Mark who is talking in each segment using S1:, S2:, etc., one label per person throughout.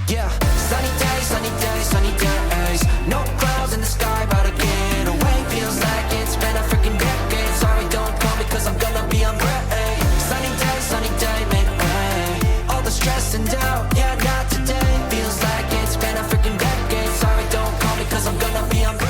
S1: Yeah, sunny days, sunny days, sunny days. No clouds in the sky, about to get away. Feels like it's been a freaking decade. Sorry, don't call me, cause I'm gonna be on break. Sunny day, make way. All the stress and doubt, yeah, not today. Feels like it's been a freaking decade. Sorry, don't call me, cause I'm gonna be on break.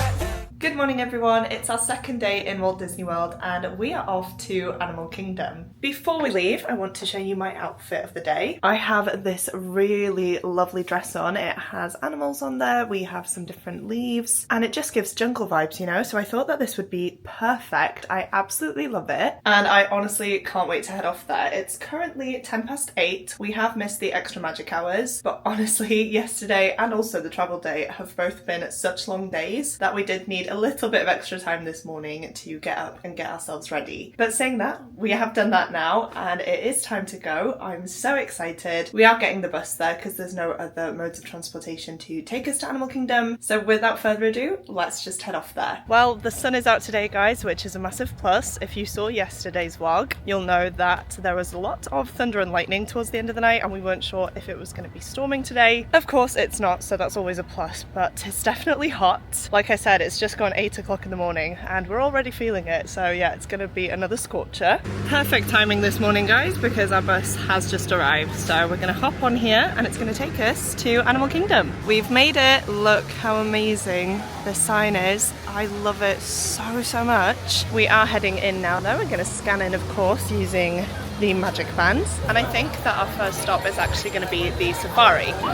S2: Good morning everyone, it's our second day in Walt Disney World and we are off to Animal Kingdom. Before we leave, I want to show you my outfit of the day. I have this really lovely dress on. It has animals on there, we have some different leaves, and it just gives jungle vibes, you know, so I thought that this would be perfect. I absolutely love it and I honestly can't wait to head off there. It's currently 8:10. We have missed the extra magic hours, but honestly yesterday and also the travel day have both been such long days that we did need a little bit of extra time this morning to get up and get ourselves ready. But saying that, we have done that now and it is time to go. I'm so excited. We are getting the bus there because there's no other modes of transportation to take us to Animal Kingdom. So without further ado, let's just head off there. Well, the sun is out today, guys, which is a massive plus. If you saw yesterday's vlog, you'll know that there was a lot of thunder and lightning towards the end of the night and we weren't sure if it was going to be storming today. Of course it's not, so that's always a plus, but it's definitely hot. Like I said, it's just gone 8 o'clock in the morning and we're already feeling it, so yeah, it's gonna be another scorcher. Perfect timing this morning, guys, because our bus has just arrived, so we're gonna hop on here and it's gonna take us to Animal Kingdom. We've made it. Look how amazing the sign is. I love it so much. We are heading in now though. We're gonna scan in, of course, using the magic bands, and I think that our first stop is actually going to be the safari.
S3: So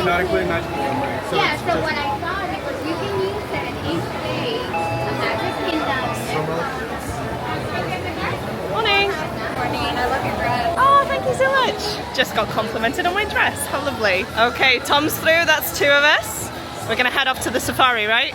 S3: not including magic. So what I thought it was, you can use it in each day. The Magic Kingdom.
S2: Morning.
S3: Morning. I love your dress.
S2: Oh, thank you so much. Just got complimented on my dress. How lovely. Okay, Tom's through. That's 2 of us. We're going to head off to the safari, right?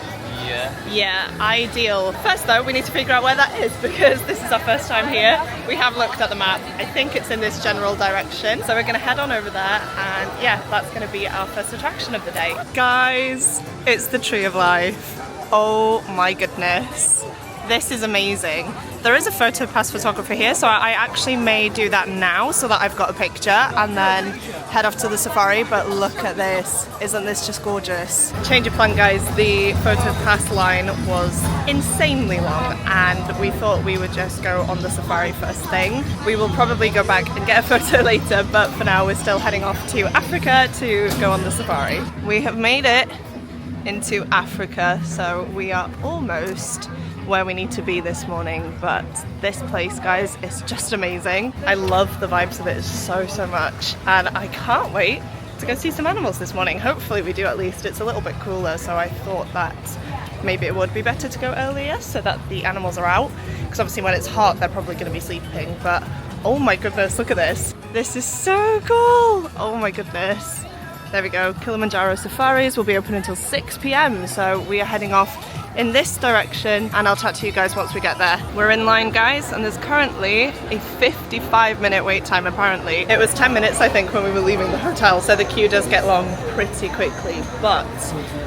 S2: Yeah, ideal. First though, we need to figure out where that is because this is our first time here. We have looked at the map. I think it's in this general direction. So we're gonna head on over there and yeah, that's gonna be our first attraction of the day. Guys, it's the Tree of Life. Oh my goodness. This is amazing. There is a photo pass photographer here, so I actually may do that now so that I've got a picture and then head off to the safari, but look at this. Isn't this just gorgeous? Change of plan, guys. The photo pass line was insanely long and we thought we would just go on the safari first thing. We will probably go back and get a photo later, but for now we're still heading off to Africa to go on the safari. We have made it into Africa, so we are almost where we need to be this morning, but this place, guys, is just amazing. I love the vibes of it so much and I can't wait to go see some animals this morning. Hopefully we do at least. It's a little bit cooler, so I thought that maybe it would be better to go earlier so that the animals are out, because obviously when it's hot they're probably going to be sleeping. But oh my goodness, look at this. This is so cool. Oh my goodness. There we go. Kilimanjaro Safaris will be open until 6 p.m. so we are heading off in this direction and I'll chat to you guys once we get there. We're in line, guys, and there's currently a 55-minute wait time apparently. It was 10 minutes I think when we were leaving the hotel, so the queue does get long pretty quickly, but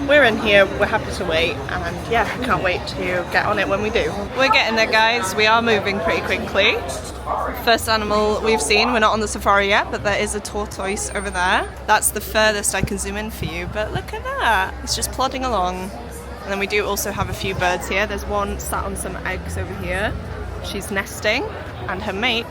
S2: we're in here, we're happy to wait, and yeah, I can't wait to get on it when we do. We're getting there, guys. We are moving pretty quickly. First animal we've seen. We're not on the safari yet, but there is a tortoise over there. That's the furthest I can zoom in for you, but look at that. It's just plodding along. And then we do also have a few birds here. There's one sat on some eggs over here. She's nesting, and her mate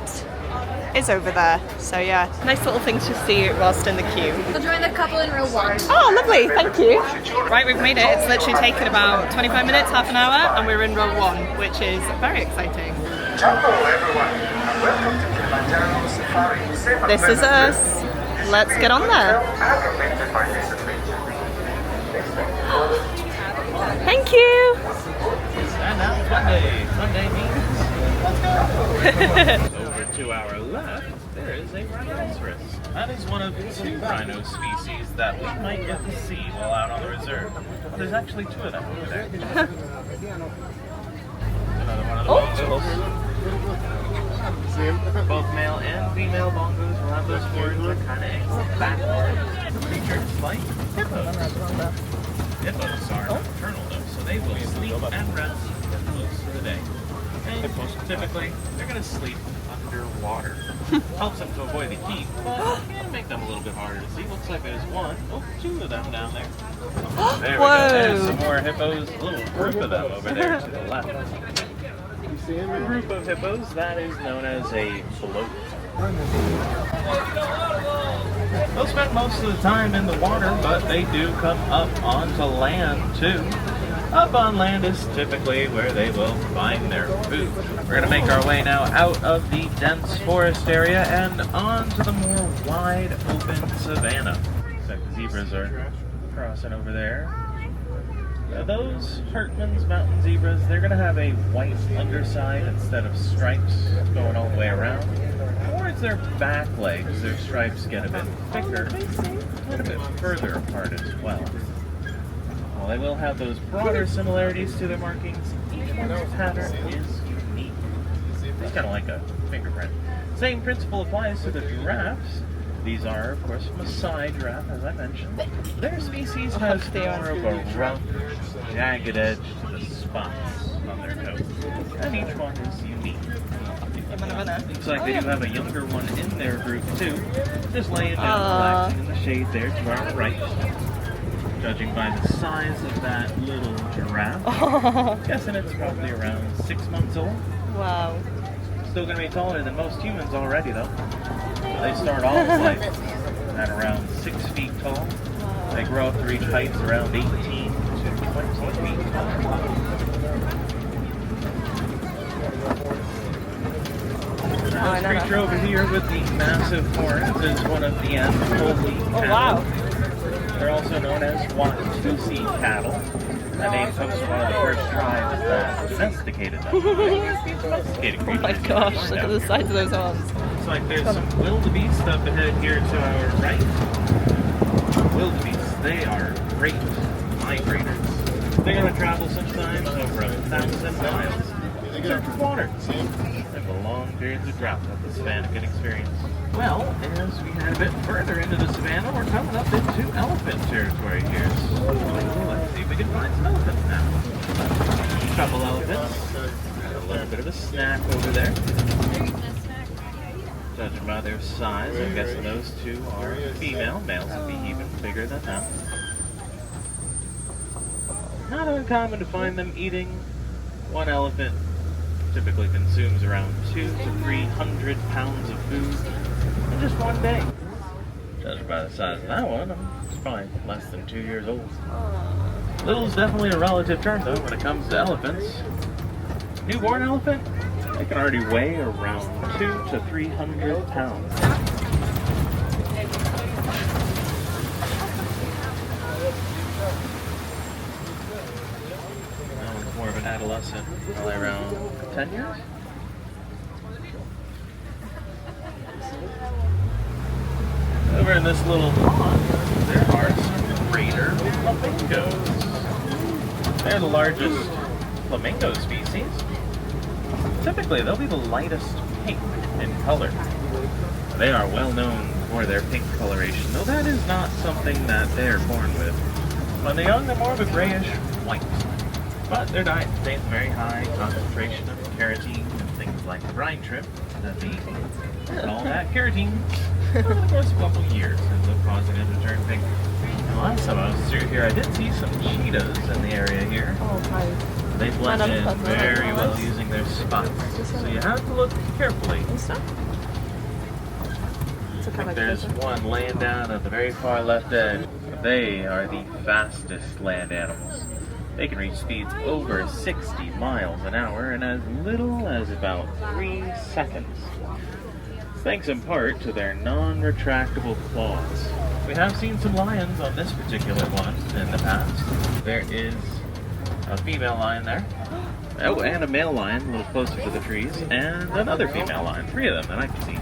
S2: is over there. So yeah, nice little thing to see whilst in the queue.
S3: We'll join the couple in row 1.
S2: Oh, lovely, thank you. Right, we've made it. It's literally taken about 25 minutes, half an hour, and we're in row 1, which is very exciting.
S4: Hello everyone, and welcome to Kilimanjaro Safaris.
S2: This is us. Let's get on there. Thank you.
S5: And now Monday means over to our left, there is a rhinoceros. That is one of 2 rhino species that we might get to see while out on the reserve. But there's actually 2 of them over there. Another one of the bongos. Both male and female bongos will have those horns that kind of angled backward. The creature is like hippos. Hippos are nocturnal though, so they will sleep and rest for most of the day. And typically, they're going to sleep underwater. Helps them to avoid the heat, but can make them a little bit harder to see. Looks like there's one. Oh, two of them down there. There we
S2: Whoa.
S5: go. There's some more hippos. A little group of them over there to the left. A group of hippos, that is known as a float. They'll spend most of the time in the water, but they do come up onto land too. Up on land is typically where they will find their food. We're going to make our way now out of the dense forest area and onto the more wide open savanna. Looks like the zebras are crossing over there. Now those Hartman's mountain zebras, they're going to have a white underside instead of stripes going all the way around. Towards their back legs, their stripes get a bit thicker and a bit further apart as well. While they will have those broader similarities to their markings, each one's pattern is unique. It's kind of like a fingerprint. Same principle applies to the giraffes. These are, of course, Maasai giraffe, as I mentioned. Their species has more of a rough, jagged edge to the spots on their coat, and each one is unique. Looks like they do have a younger one in their group too, just laying down relaxing in the shade there to our right. Judging by the size of that little giraffe, guessing it's probably around 6 months old.
S2: Wow.
S5: Still going to be taller than most humans already though. They start off like at around 6 feet tall.
S2: Wow.
S5: They grow up to reach heights around 18 to 20 feet tall. This creature over here with the massive horns is one of the Anatoly cattle.
S2: Oh wow.
S5: They're also known as Watusi cattle. That name comes from one of the first tribes that domesticated them. Domesticated creatures.
S2: Oh my gosh, look at the size of those horns.
S5: Looks like there's some wildebeest up ahead here to our right. Wildebeest, they are great migrators. They're going to travel sometimes over 1,000 miles in search of water. And the long periods of drought that the savanna can experience. Well, as we head a bit further into the savanna, we're coming up into elephant territory here. So let's see if we can find some elephants now. A couple elephants. Got a little bit of a snack over there. Judging by their size, I'm guessing those two are female. Males would be even bigger than them. Not uncommon to find them eating. One elephant typically consumes around 200 to 300 pounds of food in just one day. Judging by the size of that one, it's probably less than 2 years old. Little's definitely a relative term though when it comes to elephants. Newborn elephant, they can already weigh around 200 to 300 pounds. That one's more of an adolescent, probably around 10 years. Over in this little pond, there are some greater flamingos. They're the largest flamingo species. Typically, they'll be the lightest pink in color. They are well known for their pink coloration, though that is not something that they're born with. When they're young, they're more of a grayish white. But their diet contains a very high concentration of carotene and things like brine shrimp that they eat. And all that carotene, over the course of a couple years, ends up causing them to turn pink. And last time I was through here, I did see some cheetahs in the area here.
S2: Oh, hi.
S5: They blend in very well using their spots, so you have to look carefully. I think there's one laying down at the very far left edge. They are the fastest land animals. They can reach speeds over 60 miles an hour in as little as about 3 seconds. Thanks in part to their non-retractable claws. We have seen some lions on this particular one in the past. There is a female lion there. Oh, and a male lion a little closer to the trees, and another female lion. 3 of them that I can see.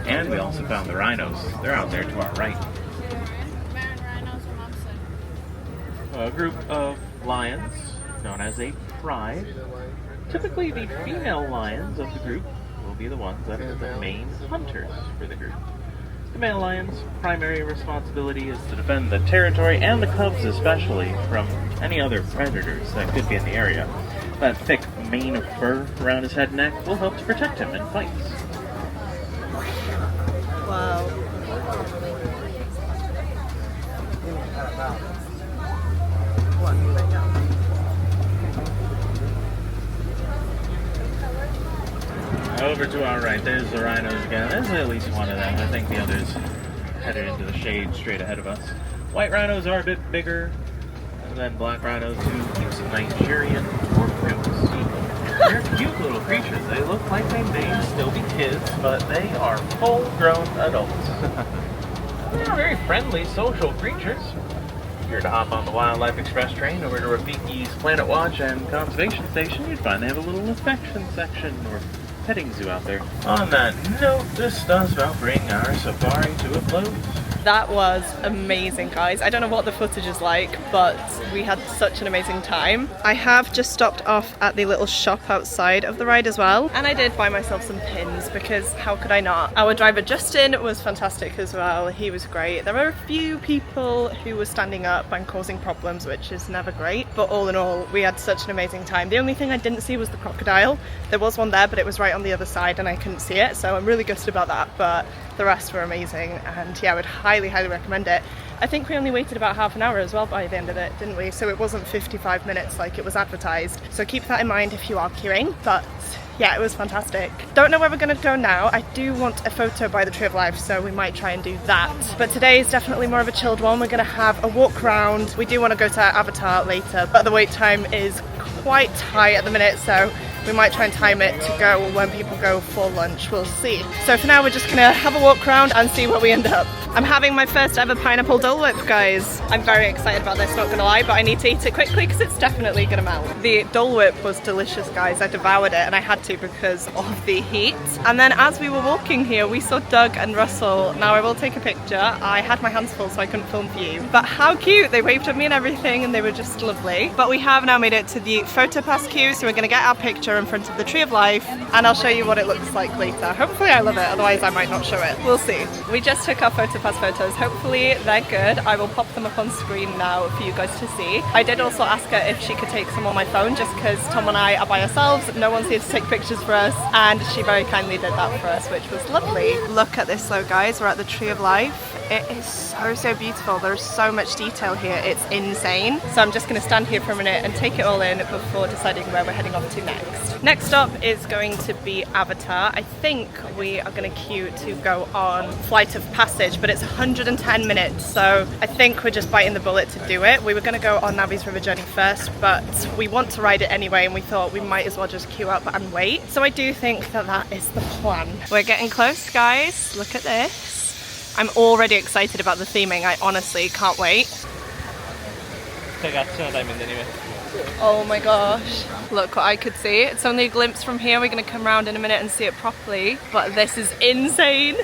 S5: And we also found the rhinos. They're out there to our right. A group of lions known as a pride. Typically the female lions of the group will be the ones that are the main hunters for the group. The male lion's primary responsibility is to defend the territory and the cubs especially from any other predators that could be in the area. That thick mane of fur around his head and neck will help to protect him in fights.
S2: Wow.
S5: over to our right, there's the rhinos again. There's at least one of them. I think the others headed into the shade straight ahead of us. White rhinos are a bit bigger than black rhinos who keep some Nigerian pork ribs. They're cute little creatures. They look like they may still be kids, but they are full-grown adults. They're very friendly, social creatures. If you were to hop on the Wildlife Express train over to Rafiki's Planet Watch and Conservation Station, you'd find they have a little affection section or petting zoo out there. On that note, this does about bring our safari to a close.
S2: That was amazing, guys. I don't know what the footage is like, but we had such an amazing time. I have just stopped off at the little shop outside of the ride as well, and I did buy myself some pins because how could I not? Our driver Justin was fantastic as well. He was great. There were a few people who were standing up and causing problems, which is never great, but all in all, we had such an amazing time. The only thing I didn't see was the crocodile. There was one there, but it was right on the other side and I couldn't see it, so I'm really gutted about that, but the rest were amazing, and yeah, I would highly recommend it. I think we only waited about half an hour as well by the end of it, didn't we? So it wasn't 55 minutes like it was advertised. So keep that in mind if you are queuing, but yeah, it was fantastic. Don't know where we're gonna go now. I do want a photo by the Tree of Life, so we might try and do that. But today is definitely more of a chilled one. We're gonna have a walk around. We do want to go to Avatar later, but the wait time is quite high at the minute, so we might try and time it to go when people go for lunch. We'll see. So for now, we're just gonna have a walk around and see where we end up. I'm having my first ever pineapple Dole Whip, guys. I'm very excited about this, not gonna lie, but I need to eat it quickly because it's definitely gonna melt. The Dole Whip was delicious, guys. I devoured it, and I had to because of the heat. And then as we were walking here, we saw Doug and Russell. Now I will take a picture. I had my hands full, so I couldn't film for you. But how cute! They waved at me and everything, and they were just lovely. But we have now made it to the photo pass queue, so we're gonna get our picture in front of the Tree of Life, and I'll show you what it looks like later. Hopefully I love it, otherwise I might not show it. We'll see. We just took our photo pass photos. Hopefully they're good. I will pop them up on screen now for you guys to see. I did also ask her if she could take some on my phone, just because Tom and I are by ourselves. No one's here to take pictures for us, and she very kindly did that for us, which was lovely. Look at this though, guys. We're at the Tree of Life. It is so beautiful. There's so much detail here. It's insane. So I'm just going to stand here for a minute and take it all in before deciding where we're heading off to next. Next stop is going to be Avatar. I think we are going to queue to go on Flight of Passage, but it's 110 minutes, so I think we're just biting the bullet to do it. We were going to go on Navi's River Journey first, but we want to ride it anyway, and we thought we might as well just queue up and wait. So I do think that that is the plan. We're getting close, guys. Look at this. I'm already excited about the theming. I honestly can't wait. Oh my gosh, look what I could see. It's only a glimpse from here. We're gonna come around in a minute and see it properly, but this is insane.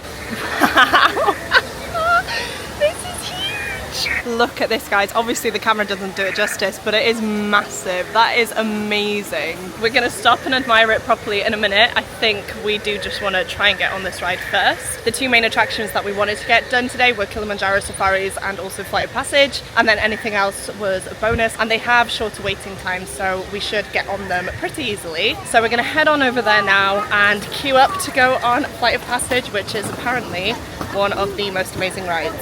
S2: This is huge. Look at this, guys. Obviously the camera doesn't do it justice, but it is massive. That is amazing. We're gonna stop and admire it properly in a minute. I think we do just want to try and get on this ride first. The two main attractions that we wanted to get done today were Kilimanjaro Safaris and also Flight of Passage, and then anything else was a bonus, and they have shorter waiting times, so we should get on them pretty easily. So we're gonna head on over there now and queue up to go on Flight of Passage, which is apparently one of the most amazing rides.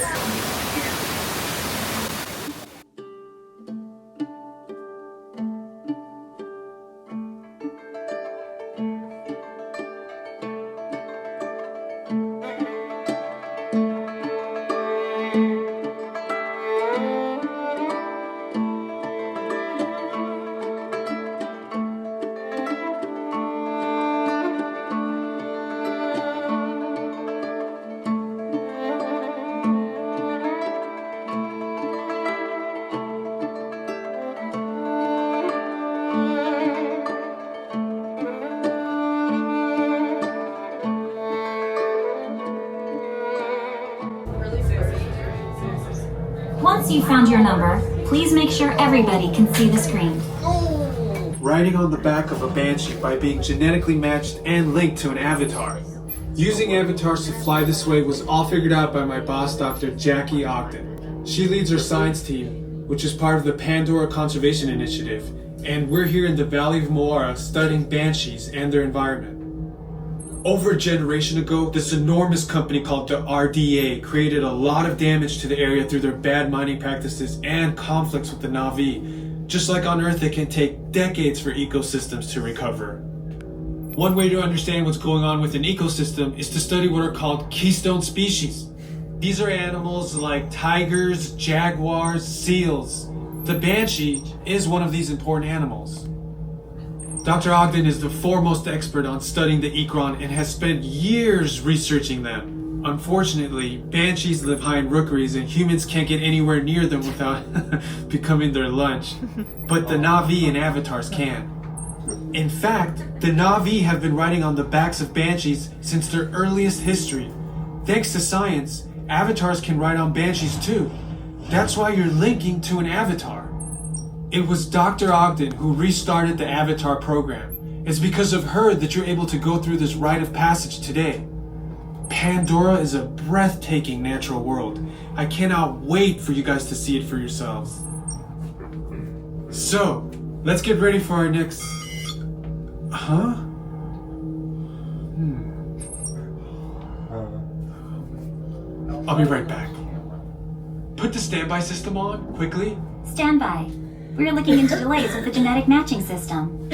S6: Once you've found your number, please make sure everybody can see the screen.
S7: Riding on the back of a banshee by being genetically matched and linked to an avatar. Using avatars to fly this way was all figured out by my boss, Dr. Jackie Ogden. She leads our science team, which is part of the Pandora Conservation Initiative, and we're here in the Valley of Moara studying banshees and their environment. Over a generation ago, this enormous company called the RDA created a lot of damage to the area through their bad mining practices and conflicts with the Na'vi. Just like on Earth, it can take decades for ecosystems to recover. One way to understand what's going on with an ecosystem is to study what are called keystone species. These are animals like tigers, jaguars, seals. The banshee is one of these important animals. Dr. Ogden is the foremost expert on studying the ikran and has spent years researching them. Unfortunately, banshees live high in rookeries and humans can't get anywhere near them without becoming their lunch. But the Na'vi and avatars can. In fact, the Na'vi have been riding on the backs of banshees since their earliest history. Thanks to science, avatars can ride on banshees too. That's why you're linking to an avatar. It was Dr. Ogden who restarted the Avatar program. It's because of her that you're able to go through this rite of passage today. Pandora is a breathtaking natural world. I cannot wait for you guys to see it for yourselves. So, let's get ready for our next... Huh? I'll be right back. Put the standby system on, quickly.
S6: Standby. We're looking into delays with the genetic matching system.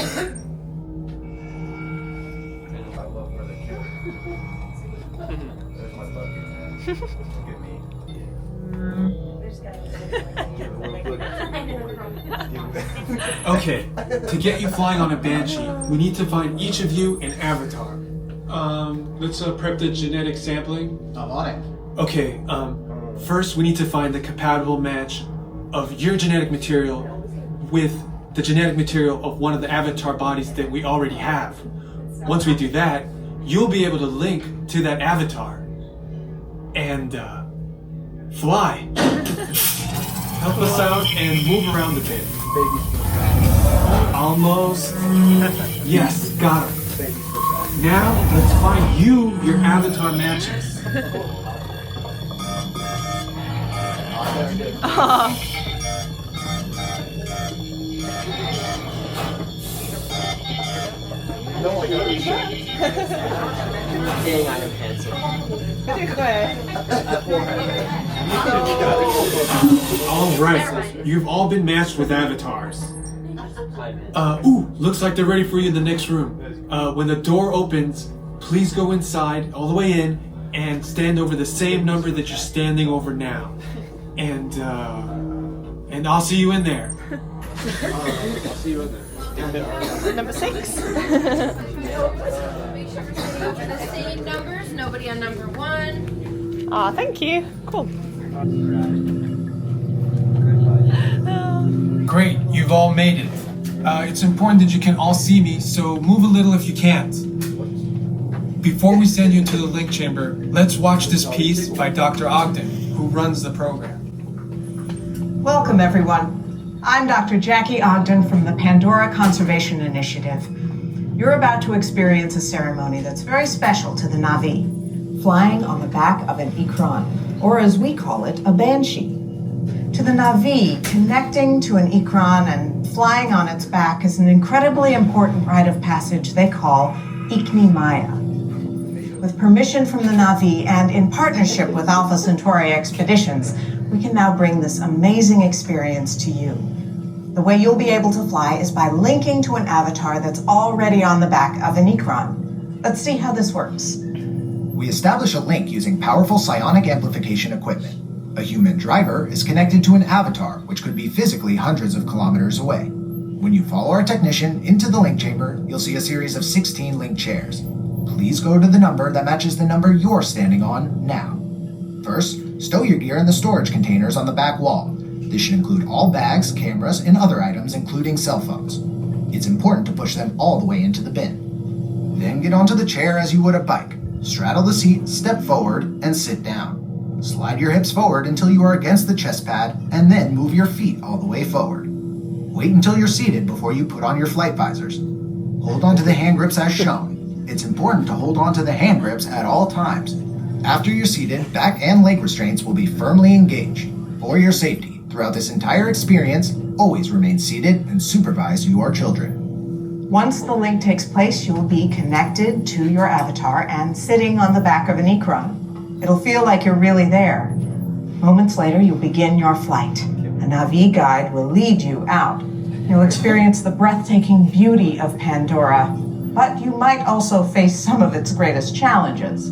S7: Okay, to get you flying on a banshee, we need to find each of you an avatar. Let's prep the genetic sampling.
S8: I'm on it.
S7: Okay, first we need to find the compatible match of your genetic material with the genetic material of one of the avatar bodies that we already have. Once we do that, you'll be able to link to that avatar and fly. Help us out and move around a bit. Almost. Yes, got him. Now, let's find you your avatar matches. All right, you've all been matched with avatars. Looks like they're ready for you in the next room. When the door opens, please go inside, all the way in, and stand over the same number that you're standing over now. And I'll see you in there.
S8: I'll see you in there.
S2: Number 6.
S3: Make sure everybody goes for the same numbers. Nobody on number 1.
S2: Aw, thank you. Cool.
S7: Great, you've all made it. It's important that you can all see me, so move a little if you can't. Before we send you into the link chamber, let's watch this piece by Dr. Ogden, who runs the program.
S9: Welcome, everyone. I'm Dr. Jackie Ogden from the Pandora Conservation Initiative. You're about to experience a ceremony that's very special to the Na'vi, flying on the back of an ikran, or as we call it, a banshee. To the Na'vi, connecting to an ikran and flying on its back is an incredibly important rite of passage they call Ikni Maya. With permission from the Na'vi and in partnership with Alpha Centauri Expeditions, we can now bring this amazing experience to you. The way you'll be able to fly is by linking to an avatar that's already on the back of an ikran. Let's see how this works.
S8: We establish a link using powerful psionic amplification equipment. A human driver is connected to an avatar, which could be physically hundreds of kilometers away. When you follow our technician into the link chamber, you'll see a series of 16 link chairs. Please go to the number that matches the number you're standing on now. First, stow your gear in the storage containers on the back wall. This should include all bags, cameras, and other items, including cell phones. It's important to push them all the way into the bin. Then get onto the chair as you would a bike. Straddle the seat, step forward, and sit down. Slide your hips forward until you are against the chest pad, and then move your feet all the way forward. Wait until you're seated before you put on your flight visors. Hold on to the hand grips as shown. It's important to hold on to the hand grips at all times. After you're seated, back and leg restraints will be firmly engaged. For your safety, throughout this entire experience, always remain seated and supervise your children.
S9: Once the link takes place, you will be connected to your avatar and sitting on the back of an ikran. It'll feel like you're really there. Moments later, you'll begin your flight. A Na'vi guide will lead you out. You'll experience the breathtaking beauty of Pandora. but you might also face some of its greatest challenges.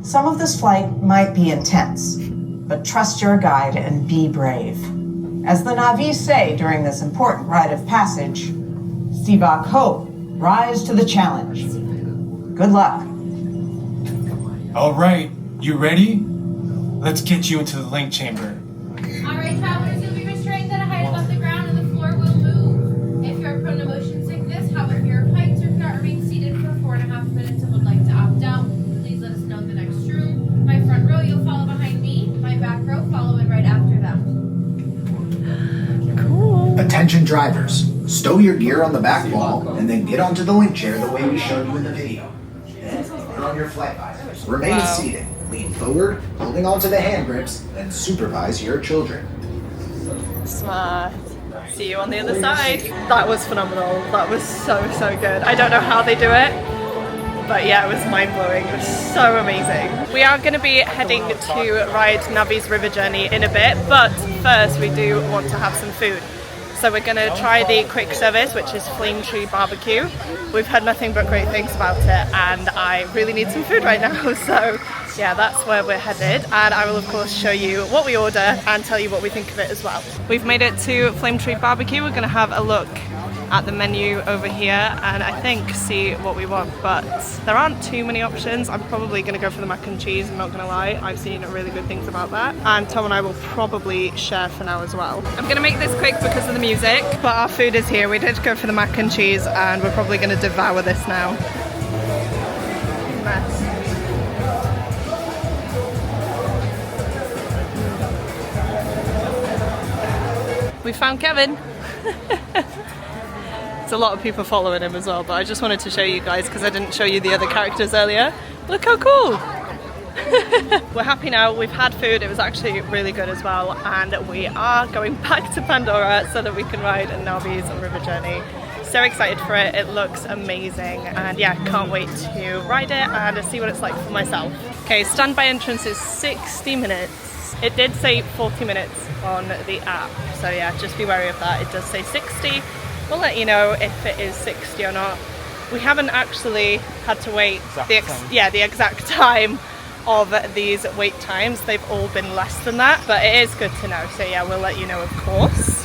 S9: Some of this flight might be intense, but trust your guide and be brave. As the Na'vi say during this important rite of passage, Sivak Ho, rise to the challenge. Good luck.
S7: All right, you ready? Let's get you into the link chamber.
S3: All right, travelers, you'll be restrained at a height above the ground and the floor will move. If you're prone to motion sickness, have a fear of heights, or cannot remain seated for 4.5 minutes and would like to opt out, please let us know in the next room. My front row, you'll follow behind me. My back row, follow in right after them.
S8: Attention drivers, stow your gear on the back wall and then get onto the link chair the way we showed you in the video. Then put on your flight visors. Remain seated, lean forward, holding onto the hand grips, and supervise your children.
S2: Smart. See you on the other side. That was phenomenal. That was so good. I don't know how they do it, but yeah, it was mind-blowing. It was so amazing. We are going to be heading to ride Navi's River Journey in a bit, but first we do want to have some food. So we're going to try the quick service, which is Flame Tree BBQ. We've heard nothing but great things about it, and I really need some food right now. So yeah, that's where we're headed, and I will of course show you what we order and tell you what we think of it as well. We've made it to Flame Tree BBQ. We're going to have a look at the menu over here and I think see what we want, but there aren't too many options. I'm probably going to go for the mac and cheese, I'm not going to lie. I've seen really good things about that, and Tom and I will probably share for now as well. I'm going to make this quick because of the music, but our food is here. We did go for the mac and cheese and we're probably going to devour this now. Mess. We found Kevin. There's a lot of people following him as well, but I just wanted to show you guys because I didn't show you the other characters earlier. Look how cool! We're happy now, we've had food, it was actually really good as well, and we are going back to Pandora so that we can ride Navi's River Journey. So excited for it, it looks amazing, and yeah, can't wait to ride it and see what it's like for myself. Okay, standby entrance is 60 minutes. It did say 40 minutes on the app, so yeah, just be wary of that. It does say 60. We'll let you know if it is 60 or not. We haven't actually had to wait the exact time of these wait times. They've all been less than that, but it is good to know. So yeah, we'll let you know of course.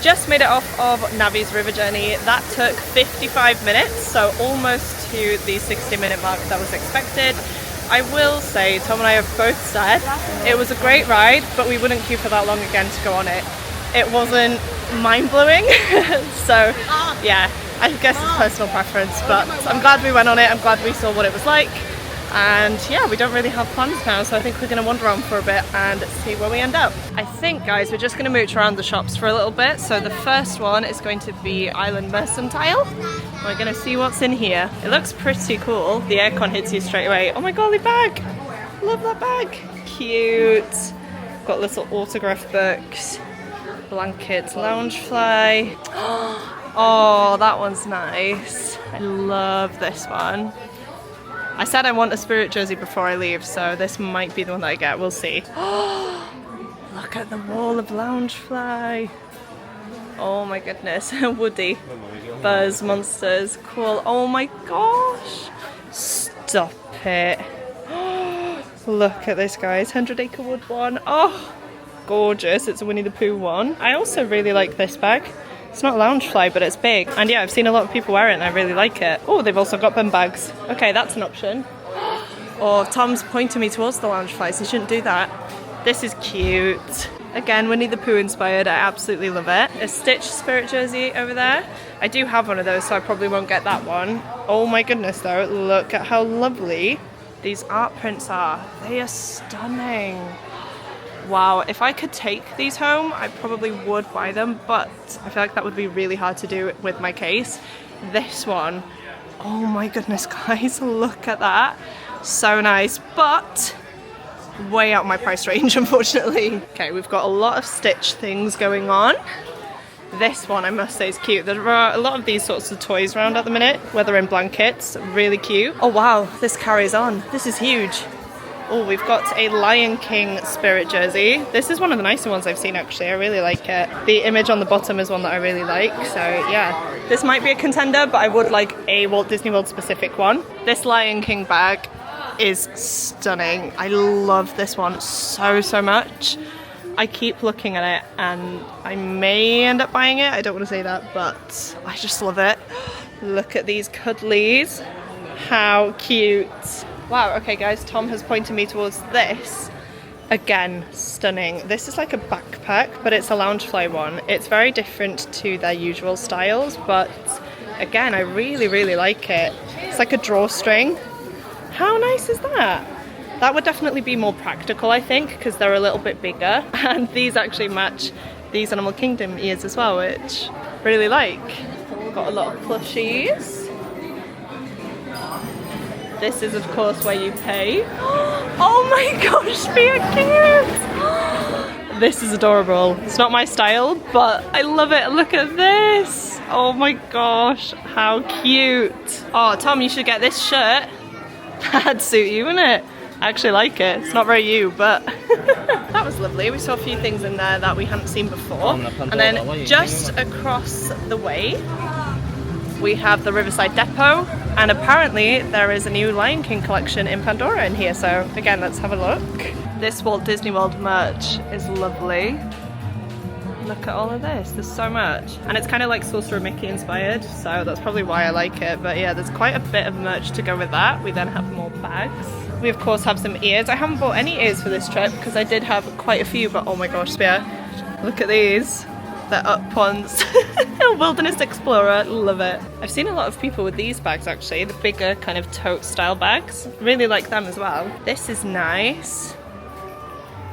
S2: just made it off of Navi's river journey. That took 55 minutes, so almost to the 60-minute mark that was expected. I will say, Tom and I have both said it was a great ride, but we wouldn't queue for that long again to go on it. It wasn't mind-blowing, so yeah, I guess it's personal preference, but I'm glad we went on it. I'm glad we saw what it was like. And yeah, we don't really have plans now, so I think we're going to wander around for a bit and see where we end up. I think, guys, we're just going to mooch around the shops for a little bit. So the first one is going to be Island Mercantile. We're going to see what's in here. It looks pretty cool. The aircon hits you straight away. Oh my golly bag! Love that bag. Cute. Got little autograph books, blankets, Loungefly. Oh, that one's nice. I love this one. I said I want a spirit jersey before I leave, so this might be the one that I get. We'll see. Look at the wall of Loungefly. Oh my goodness. Woody, Buzz, Monsters, cool. Oh my gosh. Stop it. Look at this, guys. 100 Acre Wood one. Oh, gorgeous. It's a Winnie the Pooh one. I also really like this bag. It's not Loungefly, but it's big. And yeah, I've seen a lot of people wear it and I really like it. Oh, they've also got bin bags. Okay, that's an option. Oh, Tom's pointing me towards the Loungeflies. He shouldn't do that. This is cute. Again, Winnie the Pooh inspired. I absolutely love it. A Stitch spirit jersey over there. I do have one of those, so I probably won't get that one. Oh my goodness, though. Look at how lovely these art prints are. They are stunning. Wow, if I could take these home, I probably would buy them, but I feel like that would be really hard to do with my case. This one, oh my goodness, guys, look at that. So nice, but way out my price range, unfortunately. Okay, we've got a lot of Stitch things going on. This one, I must say, is cute. There are a lot of these sorts of toys around at the minute, whether in blankets, really cute. Oh wow, this carries on. This is huge. Oh, we've got a Lion King spirit jersey. This is one of the nicer ones I've seen, actually. I really like it. The image on the bottom is one that I really like. So yeah, this might be a contender, but I would like a Walt Disney World specific one. This Lion King bag is stunning. I love this one so much. I keep looking at it and I may end up buying it. I don't want to say that, but I just love it. Look at these cuddlies. How cute. Wow, okay guys, Tom has pointed me towards this. Again, stunning. This is like a backpack, but it's a Loungefly one. It's very different to their usual styles, but again, I really like it. It's like a drawstring. How nice is that? That would definitely be more practical, I think, because they're a little bit bigger. And these actually match these Animal Kingdom ears as well, which I really like. Got a lot of plushies. This is, of course, where you pay. Oh my gosh, be cute! This is adorable. It's not my style, but I love it. Look at this. Oh my gosh, how cute. Oh, Tom, you should get this shirt. That'd suit you, wouldn't it? I actually like it. It's not very you, but that was lovely. We saw a few things in there that we hadn't seen before. And then just across the way, we have the Riverside Depot, and apparently there is a new Lion King collection in Pandora in here, so again, let's have a look. This Walt Disney World merch is lovely. Look at all of this, there's so much. And it's kind of like Sorcerer Mickey inspired, so that's probably why I like it. But yeah, there's quite a bit of merch to go with that. We then have more bags. We of course have some ears. I haven't bought any ears for this trip because I did have quite a few, but oh my gosh, yeah, look at these. They're up ones. Wilderness Explorer, love it. I've seen a lot of people with these bags actually, the bigger kind of tote style bags. Really like them as well. This is nice.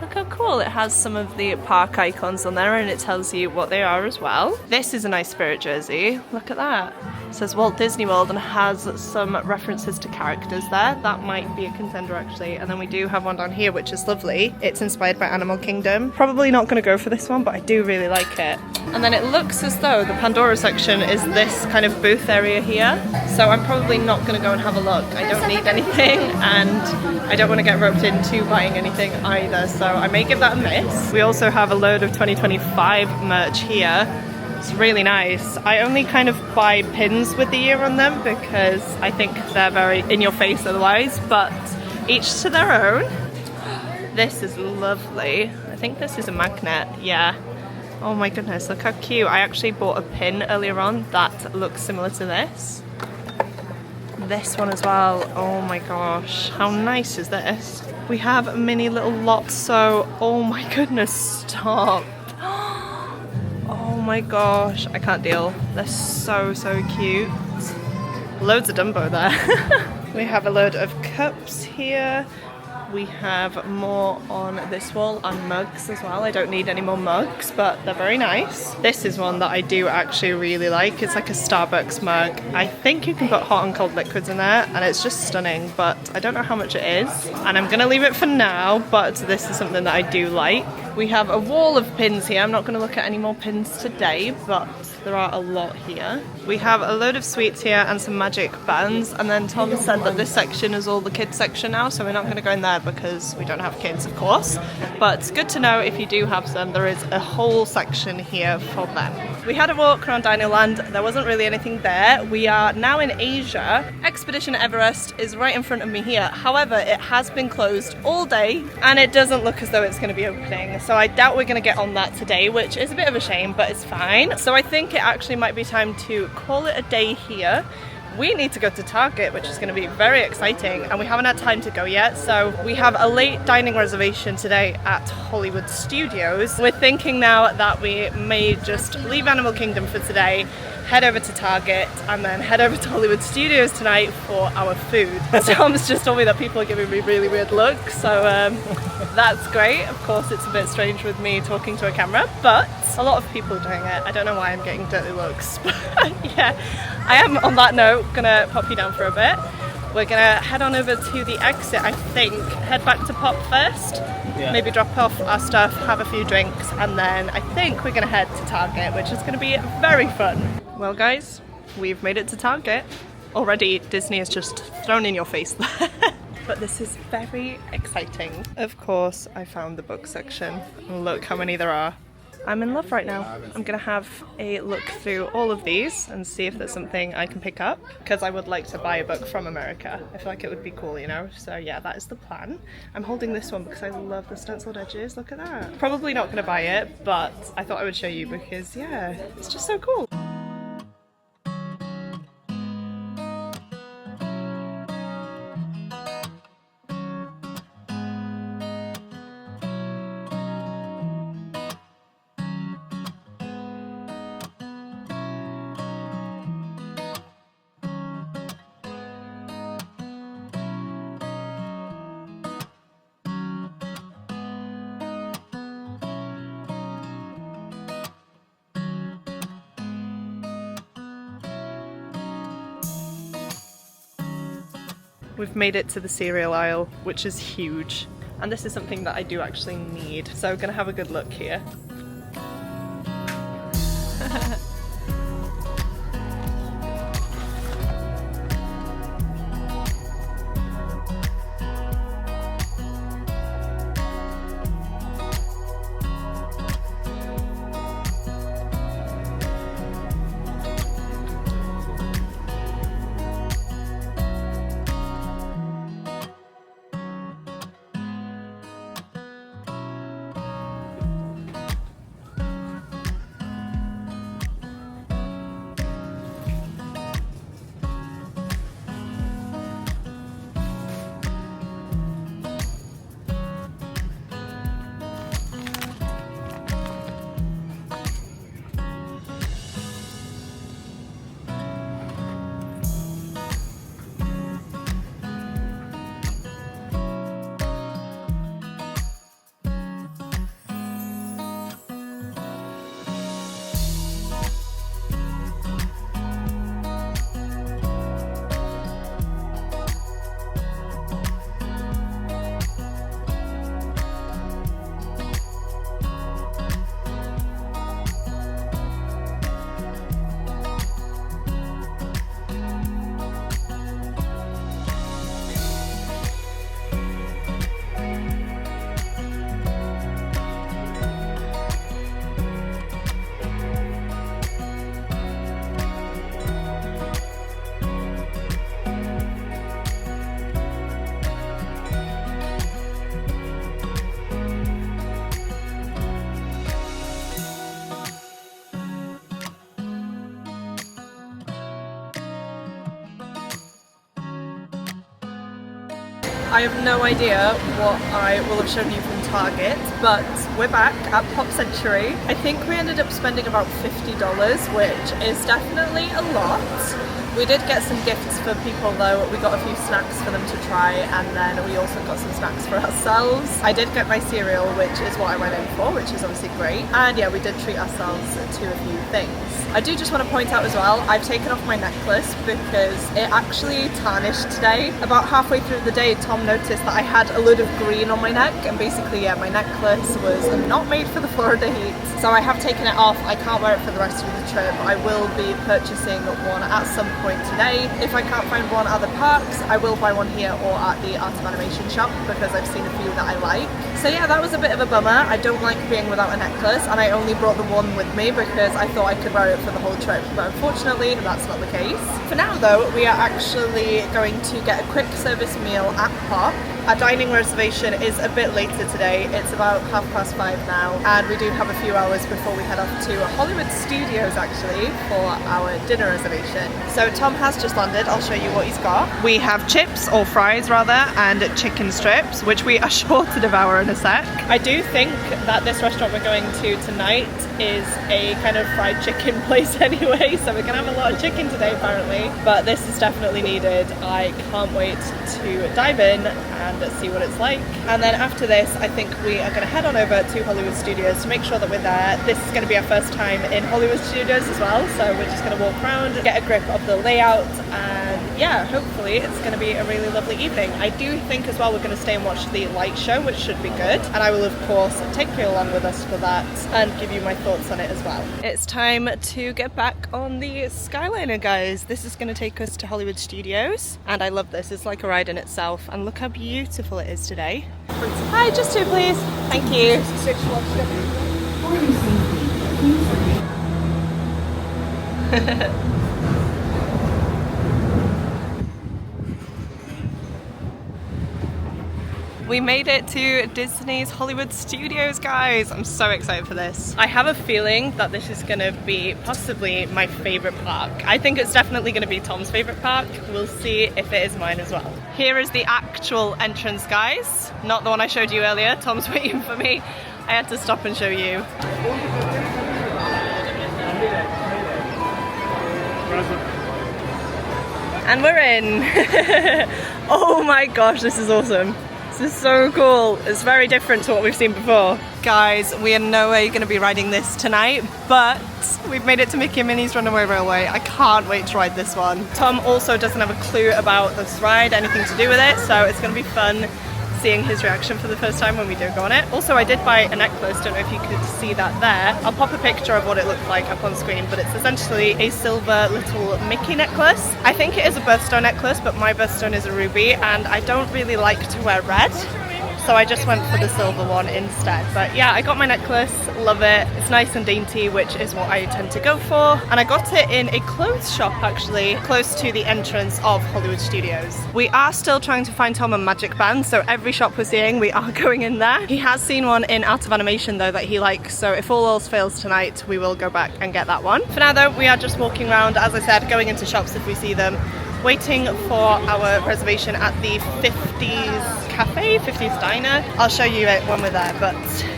S2: Look how cool. It has some of the park icons on there and it tells you what they are as well. This is a nice spirit jersey. Look at that. It says Walt Disney World and has some references to characters there. That might be a contender actually. And then we do have one down here which is lovely. It's inspired by Animal Kingdom. Probably not going to go for this one, but I do really like it. And then it looks as though the Pandora section is this kind of booth area here. So I'm probably not going to go and have a look. I don't need anything and I don't want to get roped into buying anything either. So I may give that a miss. We also have a load of 2025 merch here. It's really nice. I only kind of buy pins with the year on them because I think they're very in your face otherwise, but each to their own. This is lovely. I think this is a magnet, yeah. Oh my goodness, look how cute. I actually bought a pin earlier on that looks similar to this. This one as well. Oh my gosh, how nice is this? We have mini little lots, so oh my goodness, stop. Oh my gosh, I can't deal. They're so cute. Loads of Dumbo there. We have a load of cups here. We have more on this wall and mugs as well. I don't need any more mugs, but they're very nice. This is one that I do actually really like. It's like a Starbucks mug. I think you can put hot and cold liquids in there, and it's just stunning, but I don't know how much it is. And I'm gonna leave it for now, but this is something that I do like. We have a wall of pins here. I'm not gonna look at any more pins today, but there are a lot here. We have a load of sweets here and some magic bands, and then Tom said that this section is all the kids section now, so we're not going to go in there because we don't have kids, of course. But it's good to know if you do have them, there is a whole section here for them. We had a walk around Dino Land. There wasn't really anything there. We are now in Asia. Expedition Everest is right in front of me here. However, it has been closed all day and it doesn't look as though it's going to be opening. So I doubt we're going to get on that today, which is a bit of a shame, but it's fine. So I think it actually might be time to call it a day here. We need to go to Target, which is going to be very exciting, and we haven't had time to go yet, so we have a late dining reservation today at Hollywood Studios. We're thinking now that we may just leave Animal Kingdom for today, head over to Target, and then head over to Hollywood Studios tonight for our food. Tom's just told me that people are giving me really weird looks, so that's great. Of course, it's a bit strange with me talking to a camera, but a lot of people are doing it. I don't know why I'm getting dirty looks, but yeah. I am, on that note, gonna pop you down for a bit. We're gonna head on over to the exit, I think. Head back to Pop first, maybe drop off our stuff, have a few drinks, and then I think we're gonna head to Target, which is gonna be very fun. Well guys, we've made it to Target. Already Disney has just thrown in your face there. But this is very exciting. Of course, I found the book section. Look how many there are. I'm in love right now. I'm gonna have a look through all of these and see if there's something I can pick up, because I would like to buy a book from America. I feel like it would be cool, you know? So yeah, that is the plan. I'm holding this one because I love the stenciled edges. Look at that. Probably not gonna buy it, but I thought I would show you because yeah, it's just so cool. We've made it to the cereal aisle, which is huge. And this is something that I do actually need. So I'm gonna have a good look here. I have no idea what I will have shown you from Target, but we're back at Pop Century. I think we ended up spending about $50, which is definitely a lot. We did get some gifts for people though. We got a few snacks for them to try, and then we also got some snacks for ourselves. I did get my cereal, which is what I went in for, which is obviously great. And yeah, we did treat ourselves to a few things. I do just want to point out as well, I've taken off my necklace because it actually tarnished today. About halfway through the day, Tom noticed that I had a load of green on my neck, and basically, yeah, my necklace was not made for the Florida heat. So I have taken it off. I can't wear it for the rest of the trip. I will be purchasing one at some point today. If I can't find one at the parks, I will buy one here or at the Art of Animation shop because I've seen a few that I like. So yeah, that was a bit of a bummer. I don't like being without a necklace, and I only brought the one with me because I thought I could wear it for the whole trip, but unfortunately that's not the case. For now though, we are actually going to get a quick service meal at Pop. Our dining reservation is a bit later today. It's about 5:30 now, and we do have a few hours before we head off to Hollywood Studios actually for our dinner reservation. So Tom has just landed. I'll show you what he's got. We have chips, or fries rather, and chicken strips, which we are sure to devour in a sec. I do think that this restaurant we're going to tonight is a kind of fried chicken place anyway, so we're gonna have a lot of chicken today apparently, but this is definitely needed. I can't wait to dive in and see what it's like. And then after this, I think we are going to head on over to Hollywood Studios to make sure that we're there. This is going to be our first time in Hollywood Studios as well, so we're just going to walk around, get a grip of the layout, and yeah, hopefully it's going to be a really lovely evening. I do think as well we're going to stay and watch the light show, which should be good, and I will of course take you along with us for that and give you my thoughts on it as well. It's time to get back on the Skyliner, guys. This is going to take us to Hollywood Studios, and I love this. It's like a ride in itself, and look how beautiful it is today. Hi, just two please. Thank you. We made it to Disney's Hollywood Studios, guys. I'm so excited for this. I have a feeling that this is gonna be possibly my favorite park. I think it's definitely gonna be Tom's favorite park. We'll see if it is mine as well. Here is the actual entrance, guys. Not the one I showed you earlier. Tom's waiting for me. I had to stop and show you. And we're in. Oh my gosh, this is awesome. This is so cool. It's very different to what we've seen before. Guys, we are no way going to be riding this tonight, but we've made it to Mickey and Minnie's Runaway Railway. I can't wait to ride this one. Tom also doesn't have a clue about this ride, anything to do with it, so it's going to be fun seeing his reaction for the first time when we do go on it. Also, I did buy a necklace, don't know if you could see that there. I'll pop a picture of what it looked like up on screen, but it's essentially a silver little Mickey necklace. I think it is a birthstone necklace, but my birthstone is a ruby, and I don't really like to wear red, so I just went for the silver one instead. But yeah, I got my necklace, love it. It's nice and dainty, which is what I tend to go for. And I got it in a clothes shop actually, close to the entrance of Hollywood Studios. We are still trying to find Tom a magic band, so every shop we're seeing, we are going in there. He has seen one in Art of Animation though that he likes, so if all else fails tonight, we will go back and get that one. For now though, we are just walking around, as I said, going into shops if we see them, waiting for our reservation at the 50s Cafe, 50s Diner. I'll show you it when we're there, but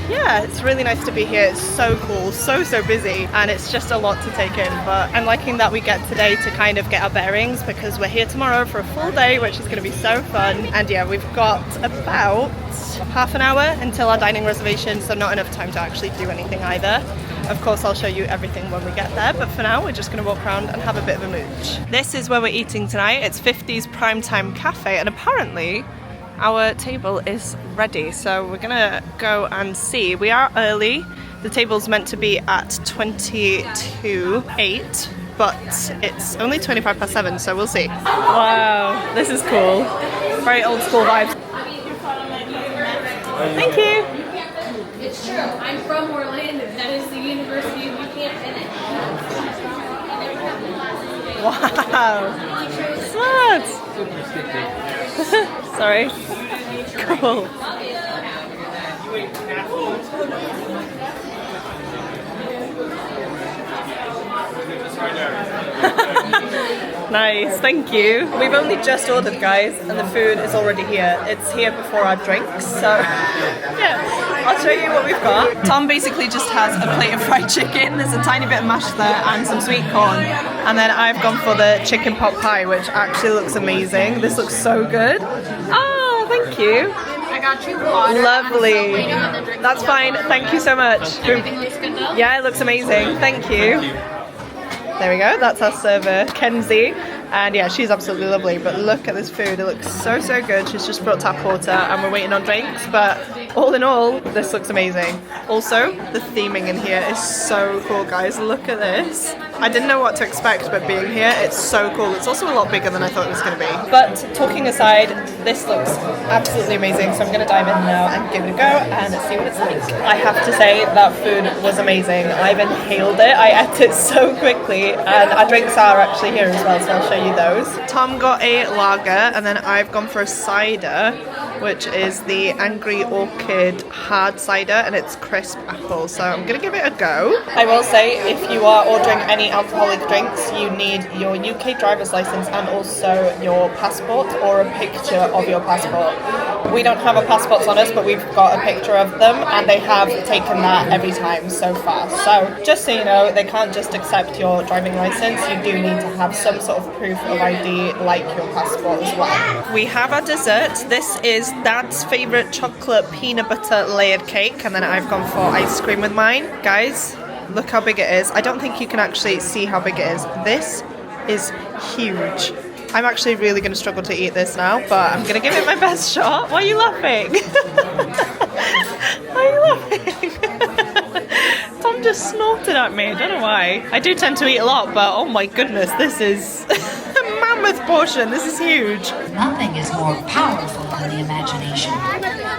S2: yeah, it's really nice to be here. It's so cool, so busy, and it's just a lot to take in, but I'm liking that we get today to kind of get our bearings because we're here tomorrow for a full day, which is going to be so fun. And yeah, we've got about half an hour until our dining reservation, so not enough time to actually do anything either. Of course, I'll show you everything when we get there, but for now, we're just going to walk around and have a bit of a mooch. This is where we're eating tonight. It's 50's Primetime Cafe, and apparently our table is ready, so we're going to go and see. We are early. The table's meant to be at 8:22, but it's only 7:25, so we'll see. Wow, this is cool. Very old school vibes. Thank you.
S3: It's true. I'm from Orlando. That is the University of Buchanan.
S2: Wow. Smart. Sorry. Cool. Nice, thank you. We've only just ordered, guys, and the food is already here. It's here before our drinks, so yeah, I'll show you what we've got. Tom basically just has a plate of fried chicken. There's a tiny bit of mash there and some sweet corn. And then I've gone for the chicken pot pie, which actually looks amazing. This looks so good. Oh, thank you.
S3: I got you water.
S2: Lovely. That's fine. Thank you so much.
S3: Everything looks good though?
S2: Yeah, it looks amazing. Thank you. There we go. That's our server, Kenzie. And yeah, she's absolutely lovely. But look at this food. It looks so, so good. She's just brought tap water and we're waiting on drinks. But all in all, this looks amazing. Also, the theming in here is so cool, guys. Look at this. I didn't know what to expect, but being here, it's so cool. It's also a lot bigger than I thought it was going to be. But talking aside, this looks absolutely amazing. So I'm going to dive in now and give it a go and see what it's like. I have to say that food was amazing. I've inhaled it. I ate it so quickly. And our drinks are actually here as well, so I'll show you those. Tom got a lager and then I've gone for a cider, which is the Angry Orchid hard cider, and it's crisp apple, so I'm gonna give it a go. I will say, if you are ordering any alcoholic drinks, you need your UK driver's license and also your passport or a picture of your passport. We don't have our passports on us, but we've got a picture of them, and they have taken that every time so far. So just so you know, they can't just accept your driving license. You do need to have some sort of proof of ID, like your passport as well. We have our dessert. This is Dad's favourite chocolate peanut butter layered cake, and then I've gone for ice cream with mine. Guys, look how big it is. I don't think you can actually see how big it is. This is huge. I'm actually really going to struggle to eat this now, but I'm going to give it my best shot. Why are you laughing? Why are you laughing? Tom just snorted at me. I don't know why. I do tend to eat a lot, but oh my goodness, this is a mammoth portion. This is huge.
S10: Nothing is more powerful than the imagination,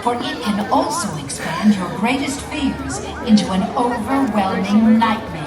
S10: for it can also expand your greatest fears into an overwhelming nightmare.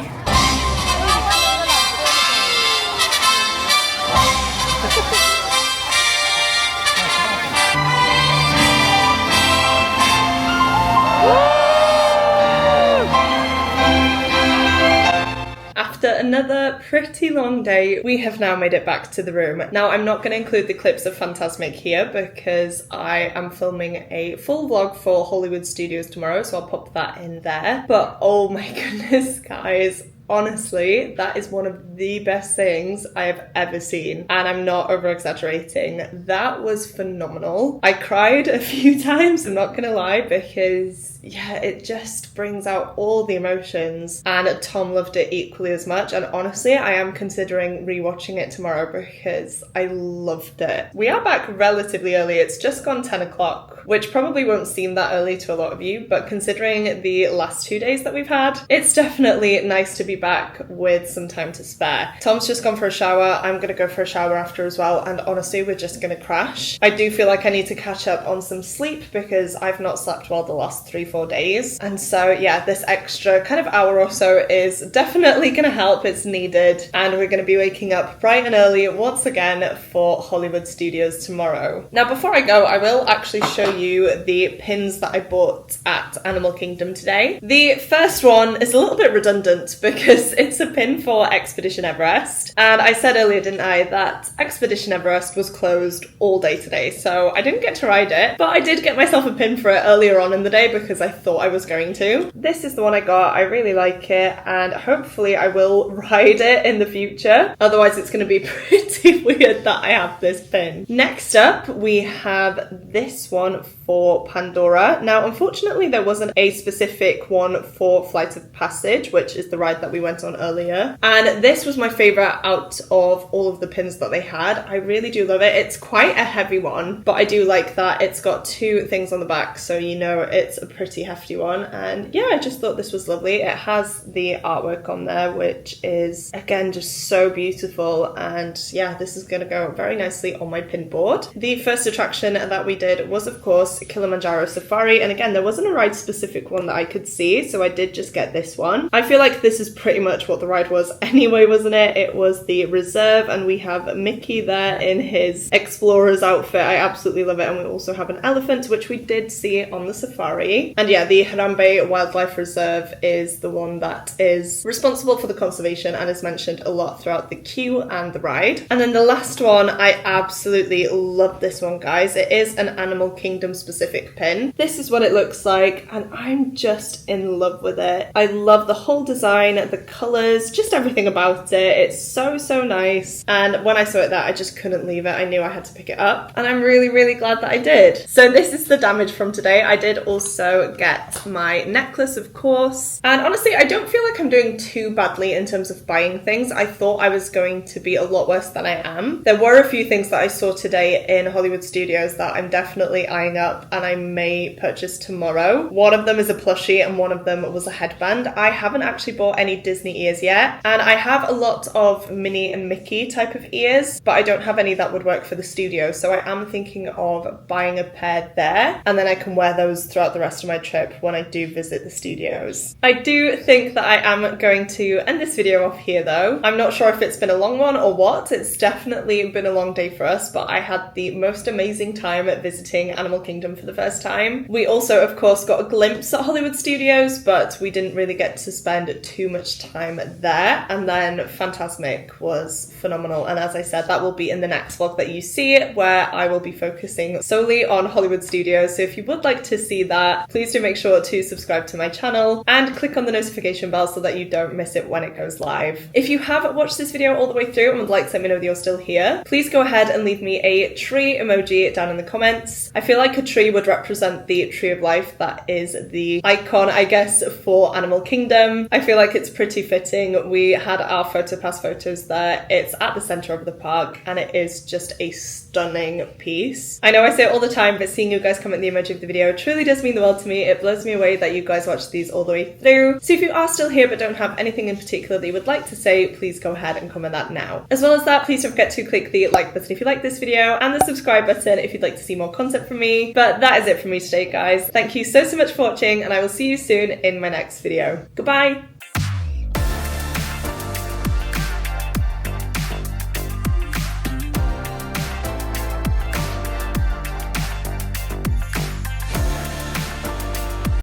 S2: After another pretty long day, we have now made it back to the room. Now, I'm not going to include the clips of Fantasmic here because I am filming a full vlog for Hollywood Studios tomorrow, so I'll pop that in there. But oh my goodness, guys. Honestly, that is one of the best things I have ever seen. And I'm not over-exaggerating. That was phenomenal. I cried a few times, I'm not gonna lie, because yeah, it just brings out all the emotions. And Tom loved it equally as much. And honestly, I am considering rewatching it tomorrow because I loved it. We are back relatively early. It's just gone 10 o'clock, which probably won't seem that early to a lot of you, but considering the last 2 days that we've had, it's definitely nice to be back with some time to spare. Tom's just gone for a shower. I'm gonna go for a shower after as well, and honestly, we're just gonna crash. I do feel like I need to catch up on some sleep because I've not slept well the last 3-4 days. And so yeah, this extra kind of hour or so is definitely gonna help. It's needed, and we're gonna be waking up bright and early once again for Hollywood Studios tomorrow. Now, before I go, I will actually show you the pins that I bought at Animal Kingdom today. The first one is a little bit redundant because it's a pin for Expedition Everest. And I said earlier, didn't I, that Expedition Everest was closed all day today, so I didn't get to ride it, but I did get myself a pin for it earlier on in the day because I thought I was going to. This is the one I got. I really like it, and hopefully I will ride it in the future. Otherwise, it's going to be pretty weird that I have this pin. Next up, we have this one for Pandora. Now, unfortunately, there wasn't a specific one for Flight of Passage, which is the ride that we went on earlier. And this was my favorite out of all of the pins that they had. I really do love it. It's quite a heavy one, but I do like that it's got 2 things on the back, so you know it's a pretty hefty one. And yeah, I just thought this was lovely. It has the artwork on there, which is again just so beautiful. And yeah, this is going to go very nicely on my pin board. The first attraction that we did was, of course, course, Kilimanjaro Safari. And again, there wasn't a ride specific one that I could see, so I did just get this one. I feel like this is pretty much what the ride was anyway, wasn't it? It was the reserve, and we have Mickey there in his explorer's outfit. I absolutely love it. And we also have an elephant, which we did see on the safari. And yeah, the Harambe Wildlife Reserve is the one that is responsible for the conservation and is mentioned a lot throughout the queue and the ride. And then the last one, I absolutely love this one, guys. It is an Animal Kingdom specific pin. This is what it looks like, and I'm just in love with it. I love the whole design, the colors, just everything about it. It's so, so nice. And when I saw it there, I just couldn't leave it. I knew I had to pick it up, and I'm really, really glad that I did. So this is the damage from today. I did also get my necklace, of course. And honestly, I don't feel like I'm doing too badly in terms of buying things. I thought I was going to be a lot worse than I am. There were a few things that I saw today in Hollywood Studios that I'm definitely eyeing up and I may purchase tomorrow. One of them is a plushie and one of them was a headband. I haven't actually bought any Disney ears yet, and I have a lot of Minnie and Mickey type of ears, but I don't have any that would work for the studio, so I am thinking of buying a pair there, and then I can wear those throughout the rest of my trip when I do visit the studios. I do think that I am going to end this video off here though. I'm not sure if it's been a long one or what. It's definitely been a long day for us, but I had the most amazing time at visiting Animal Kingdom for the first time. We also, of course, got a glimpse at Hollywood Studios, but we didn't really get to spend too much time there. And then Fantasmic was phenomenal. And as I said, that will be in the next vlog that you see, where I will be focusing solely on Hollywood Studios. So if you would like to see that, please do make sure to subscribe to my channel and click on the notification bell so that you don't miss it when it goes live. If you have watched this video all the way through and would like to let me know that you're still here, please go ahead and leave me a tree emoji down in the comments. I feel like a tree would represent the tree of life that is the icon, I guess, for Animal Kingdom. I feel like it's pretty fitting. We had our PhotoPass photos there. It's at the center of the park and it is just a stunning piece. I know I say it all the time, but seeing you guys comment the emoji of the video truly does mean the world to me. It blows me away that you guys watch these all the way through. So if you are still here but don't have anything in particular that you would like to say, please go ahead and comment that now. As well as that, please don't forget to click the like button if you like this video and the subscribe button if you'd like to see more content from me. But that is it from me today, guys. Thank you so much for watching, and I will see you soon in my next video. Goodbye!